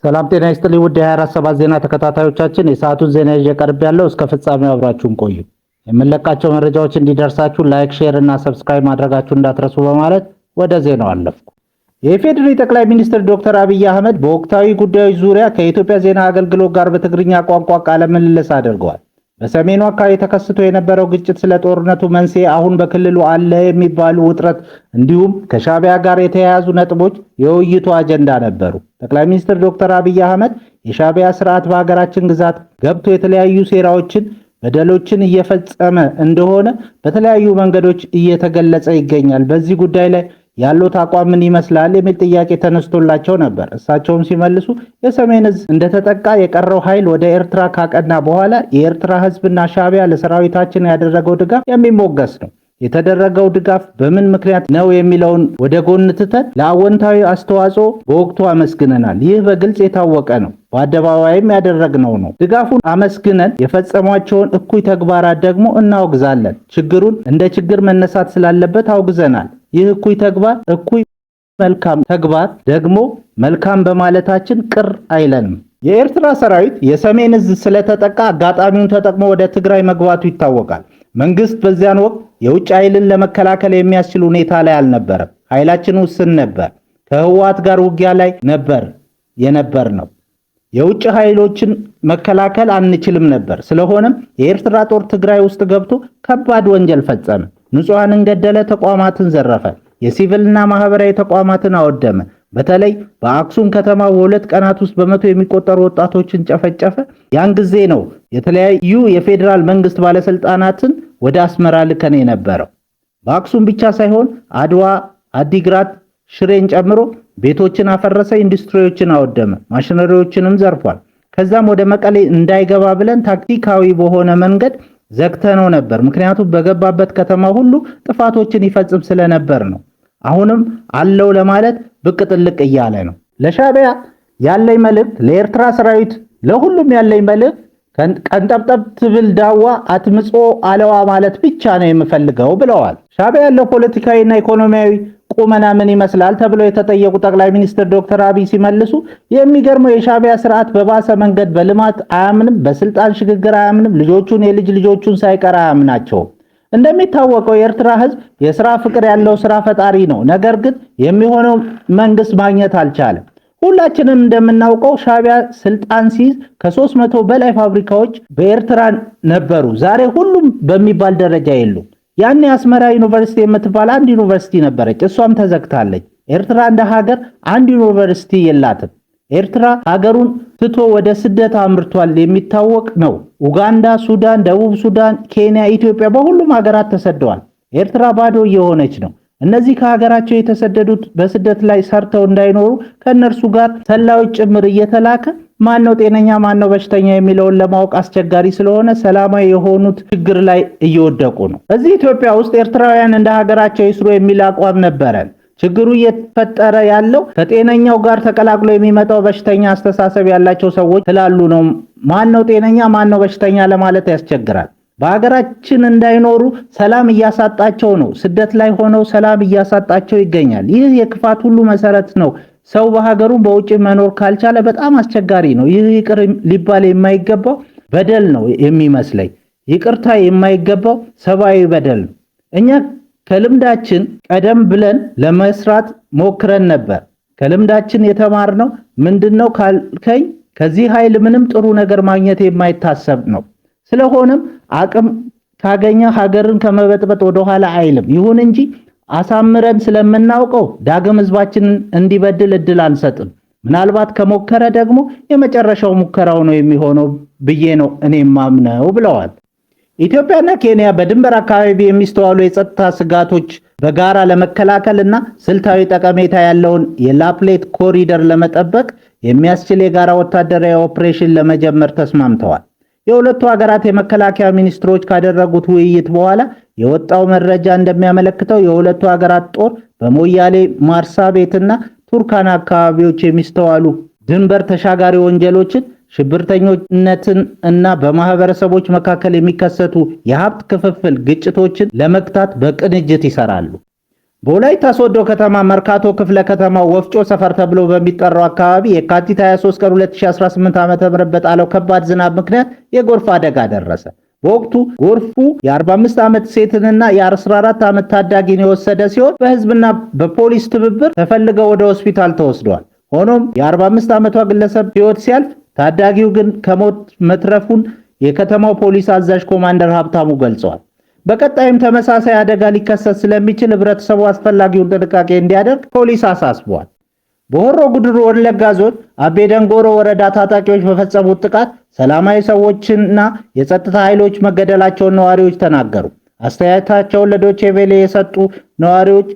ሰላም ጤና ይስጥልኝ ውድ የ24/7 ዜና ተከታታዮቻችን፣ የሰዓቱን ዜና ይዤ ቀርብ ያለው እስከ ፍጻሜው አብራችሁን ቆዩ። የምንለቃቸው መረጃዎች እንዲደርሳችሁ ላይክ፣ ሼር እና ሰብስክራይብ ማድረጋችሁን እንዳትረሱ በማለት ወደ ዜናው አለፍኩ። የኢፌዴሪ ጠቅላይ ሚኒስትር ዶክተር አብይ አህመድ በወቅታዊ ጉዳዮች ዙሪያ ከኢትዮጵያ ዜና አገልግሎት ጋር በትግርኛ ቋንቋ ቃለ ምልልስ አድርገዋል። በሰሜኑ አካባቢ ተከስቶ የነበረው ግጭት፣ ስለ ጦርነቱ መንስኤ፣ አሁን በክልሉ አለ የሚባሉ ውጥረት እንዲሁም ከሻዕቢያ ጋር የተያያዙ ነጥቦች የውይይቱ አጀንዳ ነበሩ። ጠቅላይ ሚኒስትር ዶክተር አብይ አህመድ የሻዕቢያ ስርዓት በሀገራችን ግዛት ገብቶ የተለያዩ ሴራዎችን፣ በደሎችን እየፈጸመ እንደሆነ በተለያዩ መንገዶች እየተገለጸ ይገኛል። በዚህ ጉዳይ ላይ ያለው አቋም ምን ይመስላል የሚል ጥያቄ ተነስቶላቸው ነበር። እሳቸውም ሲመልሱ የሰሜን ዕዝ እንደተጠቃ የቀረው ኃይል ወደ ኤርትራ ካቀና በኋላ የኤርትራ ሕዝብና ሻዕቢያ ለሰራዊታችን ያደረገው ድጋፍ የሚሞገስ ነው። የተደረገው ድጋፍ በምን ምክንያት ነው የሚለውን ወደ ጎን ትተን ለአወንታዊ አስተዋጽኦ በወቅቱ አመስግነናል። ይህ በግልጽ የታወቀ ነው፣ በአደባባይም ያደረግነው ነው። ድጋፉን አመስግነን የፈጸሟቸውን እኩይ ተግባራት ደግሞ እናወግዛለን። ችግሩን እንደ ችግር መነሳት ስላለበት አውግዘናል። ይህ እኩይ ተግባር መልካም ተግባር ደግሞ መልካም በማለታችን ቅር አይለንም። የኤርትራ ሰራዊት የሰሜን ዕዝ ስለተጠቃ አጋጣሚውን ተጠቅሞ ወደ ትግራይ መግባቱ ይታወቃል። መንግስት በዚያን ወቅት የውጭ ኃይልን ለመከላከል የሚያስችል ሁኔታ ላይ አልነበረም። ኃይላችን ውስን ነበር። ከህወሓት ጋር ውጊያ ላይ ነበር ነው። የውጭ ኃይሎችን መከላከል አንችልም ነበር። ስለሆነም የኤርትራ ጦር ትግራይ ውስጥ ገብቶ ከባድ ወንጀል ፈጸመ። ንጹሃንን ገደለ፣ ተቋማትን ዘረፈ፣ የሲቪልና ማህበራዊ ተቋማትን አወደመ። በተለይ በአክሱም ከተማ በሁለት ቀናት ውስጥ በመቶ የሚቆጠሩ ወጣቶችን ጨፈጨፈ። ያን ጊዜ ነው የተለያዩ የፌዴራል መንግስት ባለስልጣናትን ወደ አስመራ ልከን የነበረው። በአክሱም ብቻ ሳይሆን አድዋ፣ አዲግራት፣ ሽሬን ጨምሮ ቤቶችን አፈረሰ፣ ኢንዱስትሪዎችን አወደመ፣ ማሽነሪዎችንም ዘርፏል። ከዛም ወደ መቀሌ እንዳይገባ ብለን ታክቲካዊ በሆነ መንገድ ዘግተነው ነበር። ምክንያቱም በገባበት ከተማ ሁሉ ጥፋቶችን ይፈጽም ስለነበር ነው። አሁንም አለው ለማለት ብቅ ጥልቅ እያለ ነው። ለሻዕቢያ ያለኝ መልእክት፣ ለኤርትራ ሰራዊት ለሁሉም ያለኝ መልእክት ቀንጠብጠብ ትብል ዳዋ አትምጾ አለዋ ማለት ብቻ ነው የምፈልገው ብለዋል። ሻዕቢያ ያለው ፖለቲካዊና ኢኮኖሚያዊ ቁመና ምን ይመስላል ተብለው የተጠየቁ ጠቅላይ ሚኒስትር ዶክተር አብይ ሲመልሱ የሚገርመው የሻዕቢያ ስርዓት በባሰ መንገድ በልማት አያምንም፣ በስልጣን ሽግግር አያምንም፣ ልጆቹን የልጅ ልጆቹን ሳይቀር አያምናቸውም። እንደሚታወቀው የኤርትራ ህዝብ የሥራ ፍቅር ያለው ስራ ፈጣሪ ነው። ነገር ግን የሚሆነው መንግስት ማግኘት አልቻለም። ሁላችንም እንደምናውቀው ሻዕቢያ ስልጣን ሲይዝ ከ300 በላይ ፋብሪካዎች በኤርትራ ነበሩ። ዛሬ ሁሉም በሚባል ደረጃ የሉም። ያኔ አስመራ ዩኒቨርሲቲ የምትባል አንድ ዩኒቨርሲቲ ነበረች፣ እሷም ተዘግታለች። ኤርትራ እንደ ሀገር አንድ ዩኒቨርሲቲ የላትም። ኤርትራ ሀገሩን ትቶ ወደ ስደት አምርቷል፣ የሚታወቅ ነው። ኡጋንዳ፣ ሱዳን፣ ደቡብ ሱዳን፣ ኬንያ፣ ኢትዮጵያ በሁሉም ሀገራት ተሰደዋል። ኤርትራ ባዶ እየሆነች ነው። እነዚህ ከሀገራቸው የተሰደዱት በስደት ላይ ሰርተው እንዳይኖሩ ከነርሱ ጋር ሰላዮች ጭምር እየተላከ ማነው ጤነኛ ማነው በሽተኛ የሚለውን ለማወቅ አስቸጋሪ ስለሆነ ሰላማዊ የሆኑት ችግር ላይ እየወደቁ ነው። እዚህ ኢትዮጵያ ውስጥ ኤርትራውያን እንደ ሀገራቸው ይስሩ የሚል አቋም ነበረን። ችግሩ እየተፈጠረ ያለው ከጤነኛው ጋር ተቀላቅሎ የሚመጣው በሽተኛ አስተሳሰብ ያላቸው ሰዎች ስላሉ ነው። ማነው ጤነኛ ማነው በሽተኛ ለማለት ያስቸግራል። በሀገራችን እንዳይኖሩ ሰላም እያሳጣቸው ነው። ስደት ላይ ሆነው ሰላም እያሳጣቸው ይገኛል። ይህ የክፋት ሁሉ መሰረት ነው። ሰው በሀገሩ በውጭ መኖር ካልቻለ በጣም አስቸጋሪ ነው። ይህ ይቅር ሊባል የማይገባው በደል ነው የሚመስለኝ። ይቅርታ የማይገባው ሰብአዊ በደል ነው። እኛ ከልምዳችን ቀደም ብለን ለመስራት ሞክረን ነበር። ከልምዳችን የተማርነው ምንድነው ካልከኝ ከዚህ ኃይል ምንም ጥሩ ነገር ማግኘት የማይታሰብ ነው። ስለሆነም አቅም ካገኘ ሀገርን ከመበጥበጥ ወደ ኋላ አይልም። ይሁን እንጂ አሳምረን ስለምናውቀው ዳግም ህዝባችንን እንዲበድል እድል አንሰጥም። ምናልባት ከሞከረ ደግሞ የመጨረሻው ሙከራው ነው የሚሆነው ብዬ ነው እኔ ማምነው ብለዋል። ኢትዮጵያና ኬንያ በድንበር አካባቢ የሚስተዋሉ የጸጥታ ስጋቶች በጋራ ለመከላከልና ስልታዊ ጠቀሜታ ያለውን የላፕሌት ኮሪደር ለመጠበቅ የሚያስችል የጋራ ወታደራዊ ኦፕሬሽን ለመጀመር ተስማምተዋል። የሁለቱ ሀገራት የመከላከያ ሚኒስትሮች ካደረጉት ውይይት በኋላ የወጣው መረጃ እንደሚያመለክተው የሁለቱ ሀገራት ጦር በሞያሌ፣ ማርሳቤትና ቱርካና አካባቢዎች የሚስተዋሉ ድንበር ተሻጋሪ ወንጀሎችን፣ ሽብርተኝነትን እና በማህበረሰቦች መካከል የሚከሰቱ የሀብት ክፍፍል ግጭቶችን ለመግታት በቅንጅት ይሰራሉ። በወላይታ ሶዶ ከተማ መርካቶ ክፍለ ከተማ ወፍጮ ሰፈር ተብሎ በሚጠራው አካባቢ የካቲት 23 ቀን 2018 ዓ.ም በጣለው ከባድ ዝናብ ምክንያት የጎርፍ አደጋ ደረሰ። በወቅቱ ጎርፉ የ45 ዓመት ሴትንና የ14 ዓመት ታዳጊን የወሰደ ሲሆን በህዝብና በፖሊስ ትብብር ተፈልገው ወደ ሆስፒታል ተወስደዋል። ሆኖም የ45 ዓመቷ ግለሰብ ህይወት ሲያልፍ ታዳጊው ግን ከሞት መትረፉን የከተማው ፖሊስ አዛዥ ኮማንደር ሀብታሙ ገልጸዋል። በቀጣይም ተመሳሳይ አደጋ ሊከሰት ስለሚችል ህብረተሰቡ አስፈላጊውን ጥንቃቄ እንዲያደርግ ፖሊስ አሳስቧል። በሆሮ ጉድሩ ወለጋ ዞን አቤ ደንጎሮ ወረዳ ታጣቂዎች በፈጸሙት ጥቃት ሰላማዊ ሰዎችና የጸጥታ ኃይሎች መገደላቸውን ነዋሪዎች ተናገሩ። አስተያየታቸውን ለዶቼ ቬለ የሰጡ ነዋሪዎች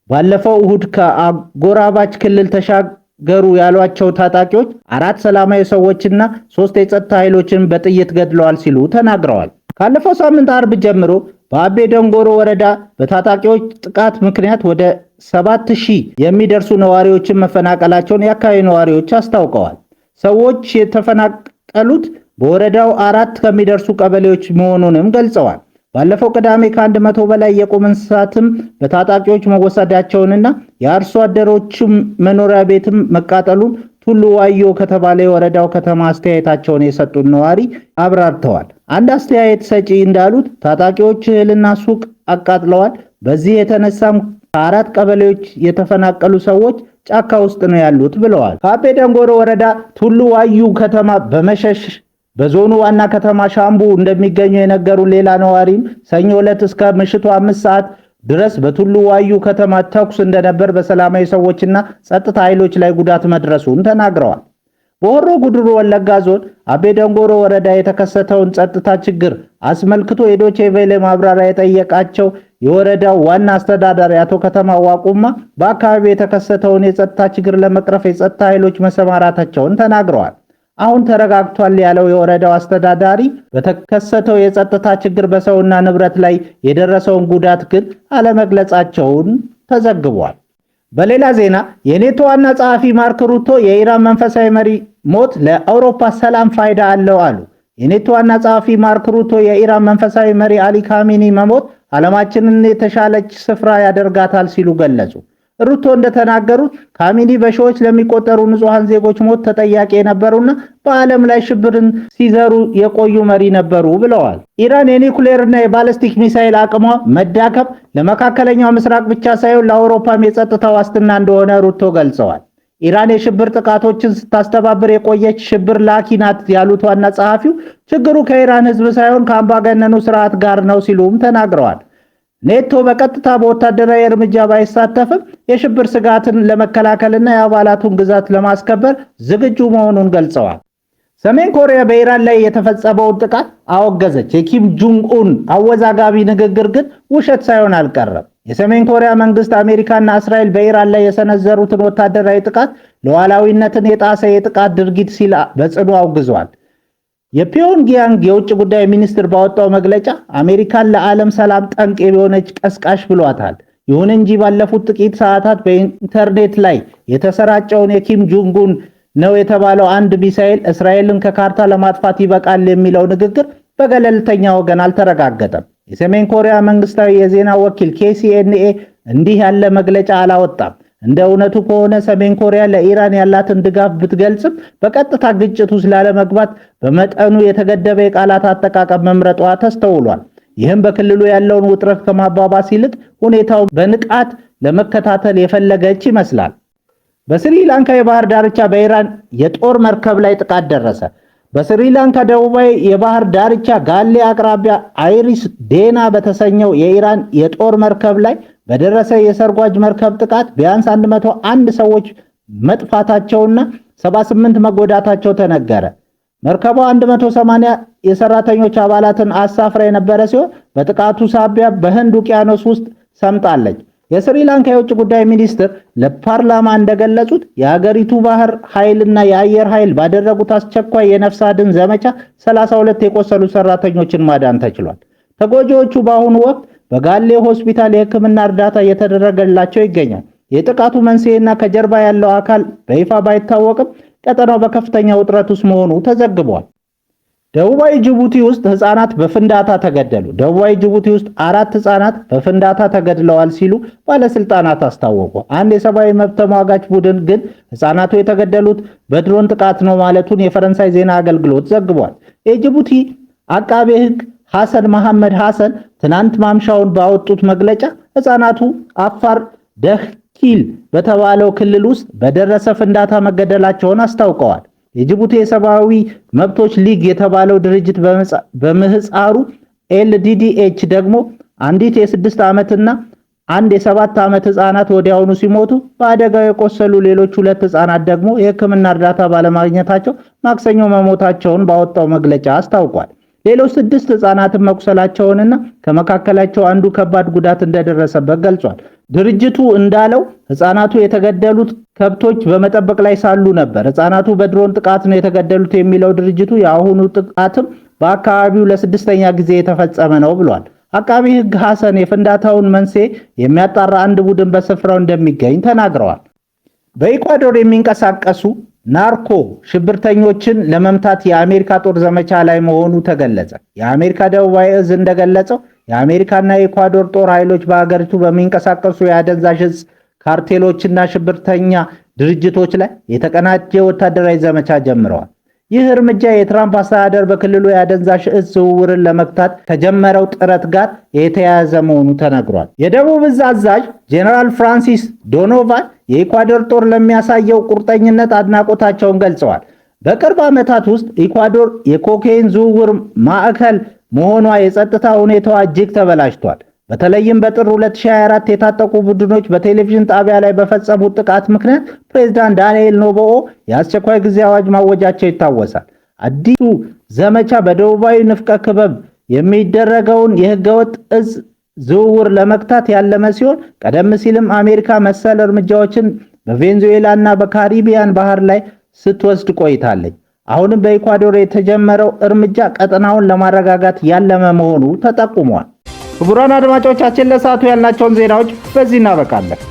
ባለፈው እሁድ ከአጎራባች ክልል ተሻገሩ ያሏቸው ታጣቂዎች 4 ሰላማዊ ሰዎችና 3 የጸጥታ ኃይሎችን በጥይት ገድለዋል ሲሉ ተናግረዋል። ካለፈው ሳምንት አርብ ጀምሮ በአቤ ደንጎሮ ወረዳ በታጣቂዎች ጥቃት ምክንያት ወደ 7000 የሚደርሱ ነዋሪዎችን መፈናቀላቸውን የአካባቢ ነዋሪዎች አስታውቀዋል። ሰዎች የተፈናቀሉት በወረዳው 4 ከሚደርሱ ቀበሌዎች መሆኑንም ገልጸዋል። ባለፈው ቅዳሜ ከ100 በላይ የቁም እንስሳትም በታጣቂዎች መወሰዳቸውንና የአርሶ አደሮችም መኖሪያ ቤትም መቃጠሉን ቱሉ ዋዮ ከተባለ የወረዳው ከተማ አስተያየታቸውን የሰጡን ነዋሪ አብራርተዋል። አንድ አስተያየት ሰጪ እንዳሉት ታጣቂዎች እህልና ሱቅ አቃጥለዋል። በዚህ የተነሳም ከ4 ቀበሌዎች የተፈናቀሉ ሰዎች ጫካ ውስጥ ነው ያሉት ብለዋል። ከአቤ ደንጎሮ ወረዳ ቱሉ ዋዩ ከተማ በመሸሽ በዞኑ ዋና ከተማ ሻምቡ እንደሚገኙ የነገሩ ሌላ ነዋሪም ሰኞ ዕለት እስከ ምሽቱ 5 ሰዓት ድረስ በቱሉ ዋዩ ከተማ ተኩስ እንደነበር በሰላማዊ ሰዎችና ጸጥታ ኃይሎች ላይ ጉዳት መድረሱን ተናግረዋል። በሆሮ ጉድሩ ወለጋ ዞን አቤ ደንጎሮ ወረዳ የተከሰተውን ጸጥታ ችግር አስመልክቶ የዶቼ ቬለ ማብራሪያ የጠየቃቸው የወረዳው ዋና አስተዳዳሪ አቶ ከተማ ዋቁማ በአካባቢው የተከሰተውን የጸጥታ ችግር ለመቅረፍ የጸጥታ ኃይሎች መሰማራታቸውን ተናግረዋል። አሁን ተረጋግቷል ያለው የወረዳው አስተዳዳሪ በተከሰተው የጸጥታ ችግር በሰውና ንብረት ላይ የደረሰውን ጉዳት ግን አለመግለጻቸውን ተዘግቧል። በሌላ ዜና የኔቶ ዋና ጸሐፊ ማርክ ሩቶ የኢራን መንፈሳዊ መሪ ሞት ለአውሮፓ ሰላም ፋይዳ አለው አሉ። የኔቶ ዋና ጸሐፊ ማርክ ሩቶ የኢራን መንፈሳዊ መሪ አሊ ካሚኒ መሞት ዓለማችንን የተሻለች ስፍራ ያደርጋታል ሲሉ ገለጹ። ሩቶ እንደተናገሩት ካሚኒ በሺዎች ለሚቆጠሩ ንጹሃን ዜጎች ሞት ተጠያቂ የነበሩና በዓለም ላይ ሽብርን ሲዘሩ የቆዩ መሪ ነበሩ ብለዋል። ኢራን የኒኩሌርና የባለስቲክ ሚሳኤል አቅሟ መዳከም ለመካከለኛው ምስራቅ ብቻ ሳይሆን ለአውሮፓም የጸጥታ ዋስትና እንደሆነ ሩቶ ገልጸዋል። ኢራን የሽብር ጥቃቶችን ስታስተባብር የቆየች ሽብር ላኪ ናት ያሉት ዋና ጸሐፊው ችግሩ ከኢራን ሕዝብ ሳይሆን ከአምባገነኑ ስርዓት ጋር ነው ሲሉም ተናግረዋል። ኔቶ በቀጥታ በወታደራዊ እርምጃ ባይሳተፍም የሽብር ስጋትን ለመከላከልና የአባላቱን ግዛት ለማስከበር ዝግጁ መሆኑን ገልጸዋል። ሰሜን ኮሪያ በኢራን ላይ የተፈጸመውን ጥቃት አወገዘች። የኪም ጆንግ ኡን አወዛጋቢ ንግግር ግን ውሸት ሳይሆን አልቀረም። የሰሜን ኮሪያ መንግስት አሜሪካና እስራኤል በኢራን ላይ የሰነዘሩትን ወታደራዊ ጥቃት ሉዓላዊነትን የጣሰ የጥቃት ድርጊት ሲል በጽኑ አውግዟል። የፒዮንግያንግ የውጭ ጉዳይ ሚኒስትር ባወጣው መግለጫ አሜሪካን ለዓለም ሰላም ጠንቅ የሆነች ቀስቃሽ ብሏታል። ይሁን እንጂ ባለፉት ጥቂት ሰዓታት በኢንተርኔት ላይ የተሰራጨውን የኪም ጆንግ ኡን ነው የተባለው አንድ ሚሳኤል እስራኤልን ከካርታ ለማጥፋት ይበቃል የሚለው ንግግር በገለልተኛ ወገን አልተረጋገጠም። የሰሜን ኮሪያ መንግስታዊ የዜና ወኪል KCNA እንዲህ ያለ መግለጫ አላወጣም። እንደ እውነቱ ከሆነ ሰሜን ኮሪያ ለኢራን ያላትን ድጋፍ ብትገልጽም በቀጥታ ግጭት ውስጥ ላለመግባት በመጠኑ የተገደበ የቃላት አጠቃቀም መምረጧ ተስተውሏል። ይህም በክልሉ ያለውን ውጥረት ከማባባስ ይልቅ ሁኔታውን በንቃት ለመከታተል የፈለገች ይመስላል። በስሪላንካ የባህር ዳርቻ በኢራን የጦር መርከብ ላይ ጥቃት ደረሰ። በስሪላንካ ደቡባዊ የባህር ዳርቻ ጋሌ አቅራቢያ አይሪስ ዴና በተሰኘው የኢራን የጦር መርከብ ላይ በደረሰ የሰርጓጅ መርከብ ጥቃት ቢያንስ 101 ሰዎች መጥፋታቸውና 78 መጎዳታቸው ተነገረ። መርከቧ 180 የሰራተኞች አባላትን አሳፍራ የነበረ ሲሆን በጥቃቱ ሳቢያ በህንድ ውቅያኖስ ውስጥ ሰምጣለች። የስሪላንካ የውጭ ጉዳይ ሚኒስትር ለፓርላማ እንደገለጹት የሀገሪቱ ባህር ኃይልና የአየር ኃይል ባደረጉት አስቸኳይ የነፍስ አድን ዘመቻ 32 የቆሰሉ ሰራተኞችን ማዳን ተችሏል። ተጎጂዎቹ በአሁኑ ወቅት በጋሌ ሆስፒታል የሕክምና እርዳታ እየተደረገላቸው ይገኛል። የጥቃቱ መንስኤና ከጀርባ ያለው አካል በይፋ ባይታወቅም ቀጠናው በከፍተኛ ውጥረት ውስጥ መሆኑ ተዘግቧል። ደቡባዊ ጅቡቲ ውስጥ ህፃናት በፍንዳታ ተገደሉ። ደቡባዊ ጅቡቲ ውስጥ 4 ህፃናት በፍንዳታ ተገድለዋል ሲሉ ባለስልጣናት አስታወቁ። አንድ የሰብአዊ መብት ተሟጋች ቡድን ግን ህፃናቱ የተገደሉት በድሮን ጥቃት ነው ማለቱን የፈረንሳይ ዜና አገልግሎት ዘግቧል። የጅቡቲ አቃቤ ህግ ሐሰን መሐመድ ሐሰን ትናንት ማምሻውን ባወጡት መግለጫ ህፃናቱ አፋር ደህኪል በተባለው ክልል ውስጥ በደረሰ ፍንዳታ መገደላቸውን አስታውቀዋል። የጅቡቲ የሰብአዊ መብቶች ሊግ የተባለው ድርጅት በምህፃሩ ኤልዲዲኤች ደግሞ አንዲት የ6 ዓመትና አንድ የ7 ዓመት ህፃናት ወዲያውኑ ሲሞቱ በአደጋው የቆሰሉ ሌሎች 2 ህፃናት ደግሞ የህክምና እርዳታ ባለማግኘታቸው ማክሰኞ መሞታቸውን ባወጣው መግለጫ አስታውቋል። ሌሎች 6 ህፃናትን መቁሰላቸውንና ከመካከላቸው አንዱ ከባድ ጉዳት እንደደረሰበት ገልጿል። ድርጅቱ እንዳለው ህፃናቱ የተገደሉት ከብቶች በመጠበቅ ላይ ሳሉ ነበር። ህፃናቱ በድሮን ጥቃት ነው የተገደሉት የሚለው ድርጅቱ የአሁኑ ጥቃትም በአካባቢው ለ6ኛ ጊዜ የተፈጸመ ነው ብሏል። አቃቢ ህግ ሐሰን የፍንዳታውን መንስኤ የሚያጣራ አንድ ቡድን በስፍራው እንደሚገኝ ተናግረዋል። በኢኳዶር የሚንቀሳቀሱ ናርኮ ሽብርተኞችን ለመምታት የአሜሪካ ጦር ዘመቻ ላይ መሆኑ ተገለጸ። የአሜሪካ ደቡባዊ እዝ እንደገለጸው የአሜሪካና የኢኳዶር ጦር ኃይሎች በአገሪቱ በሚንቀሳቀሱ የአደንዛዥ እጽ ካርቴሎችና ሽብርተኛ ድርጅቶች ላይ የተቀናጀ ወታደራዊ ዘመቻ ጀምረዋል። ይህ እርምጃ የትራምፕ አስተዳደር በክልሉ የአደንዛዥ እጽ ዝውውርን ለመግታት ከጀመረው ጥረት ጋር የተያያዘ መሆኑ ተነግሯል። የደቡብ እዝ አዛዥ ጄኔራል ፍራንሲስ ዶኖቫን የኢኳዶር ጦር ለሚያሳየው ቁርጠኝነት አድናቆታቸውን ገልጸዋል። በቅርብ ዓመታት ውስጥ ኢኳዶር የኮካይን ዝውውር ማዕከል መሆኗ የጸጥታ ሁኔታዋ እጅግ ተበላሽቷል። በተለይም በጥር 2024 የታጠቁ ቡድኖች በቴሌቪዥን ጣቢያ ላይ በፈጸሙት ጥቃት ምክንያት ፕሬዝዳንት ዳንኤል ኖቦኦ የአስቸኳይ ጊዜ አዋጅ ማወጃቸው ይታወሳል። አዲሱ ዘመቻ በደቡባዊ ንፍቀ ክበብ የሚደረገውን የህገወጥ እጽ ዝውውር ለመግታት ያለመ ሲሆን ቀደም ሲልም አሜሪካ መሰል እርምጃዎችን በቬንዙዌላ እና በካሪቢያን ባህር ላይ ስትወስድ ቆይታለች። አሁንም በኢኳዶር የተጀመረው እርምጃ ቀጠናውን ለማረጋጋት ያለመ መሆኑ ተጠቁሟል። ክቡራን አድማጮቻችን ለሰዓቱ ያልናቸውን ዜናዎች በዚህ እናበቃለን።